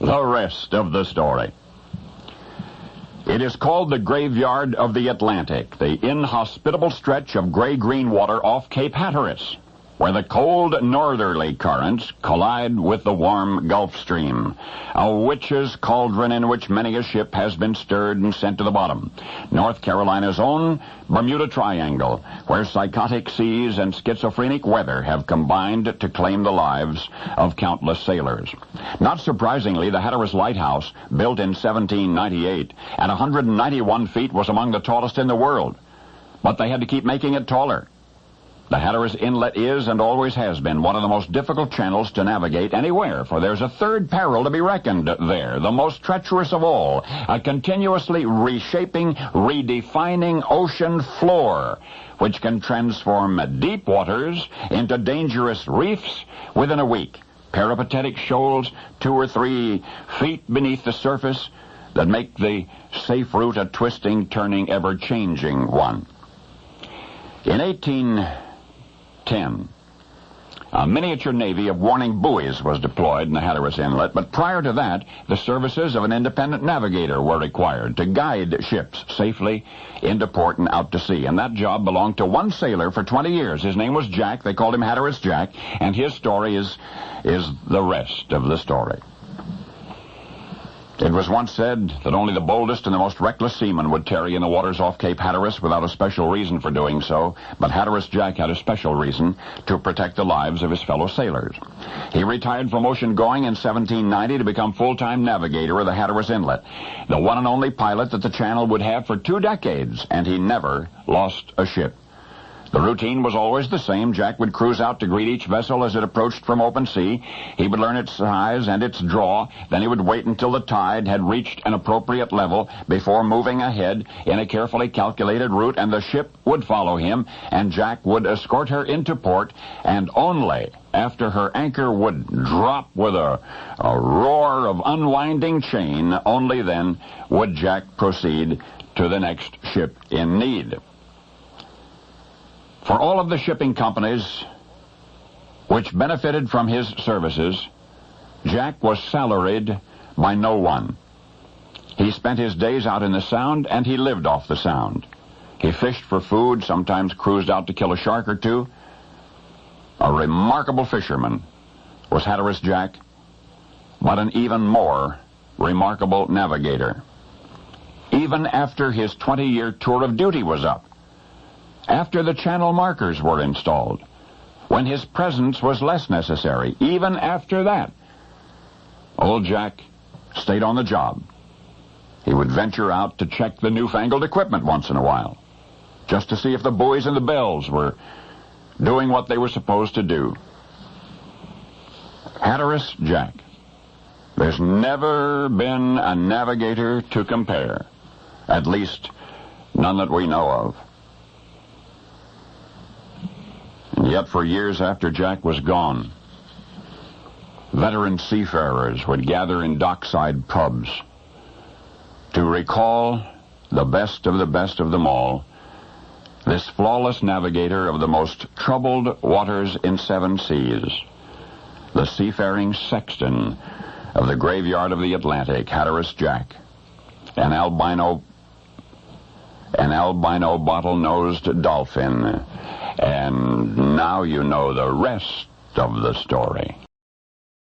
The rest of the story. It is called the Graveyard of the Atlantic, the inhospitable stretch of gray-green water off Cape Hatteras, where the cold northerly currents collide with the warm Gulf Stream, a witch's cauldron in which many a ship has been stirred and sent to the bottom. North Carolina's own Bermuda Triangle, where psychotic seas and schizophrenic weather have combined to claim the lives of countless sailors. Not surprisingly, the Hatteras Lighthouse, built in 1798, at 191 feet, was among the tallest in the world. But they had to keep making it taller. The Hatteras Inlet is and always has been one of the most difficult channels to navigate anywhere, for there's a third peril to be reckoned there, the most treacherous of all, a continuously reshaping, redefining ocean floor, which can transform deep waters into dangerous reefs within a week. Peripatetic shoals 2 or 3 feet beneath the surface that make the safe route a twisting, turning, ever-changing one. In 1810, a miniature navy of warning buoys was deployed in the Hatteras Inlet, but prior to that, the services of an independent navigator were required to guide ships safely into port and out to sea. And that job belonged to one sailor for 20 years. His name was Jack. They called him Hatteras Jack, and his story is the rest of the story. It was once said that only the boldest and the most reckless seaman would tarry in the waters off Cape Hatteras without a special reason for doing so, but Hatteras Jack had a special reason to protect the lives of his fellow sailors. He retired from ocean-going in 1790 to become full-time navigator of the Hatteras Inlet, the one and only pilot that the channel would have for 2 decades, and he never lost a ship. The routine was always the same. Jack would cruise out to greet each vessel as it approached from open sea. He would learn its size and its draw. Then he would wait until the tide had reached an appropriate level before moving ahead in a carefully calculated route, and the ship would follow him, and Jack would escort her into port, and only after her anchor would drop with a roar of unwinding chain, only then would Jack proceed to the next ship in need. For all of the shipping companies which benefited from his services, Jack was salaried by no one. He spent his days out in the Sound, and he lived off the Sound. He fished for food, sometimes cruised out to kill a shark or two. A remarkable fisherman was Hatteras Jack, but an even more remarkable navigator. Even after his 20-year tour of duty was up, after the channel markers were installed, when his presence was less necessary, even after that, old Jack stayed on the job. He would venture out to check the newfangled equipment once in a while, just to see if the buoys and the bells were doing what they were supposed to do. Hatteras Jack. There's never been a navigator to compare, at least none that we know of. And yet for years after Jack was gone, veteran seafarers would gather in dockside pubs to recall the best of them all, this flawless navigator of the most troubled waters in 7 seas, the seafaring sexton of the Graveyard of the Atlantic, Hatteras Jack, an albino bottle-nosed dolphin. And now you know the rest of the story.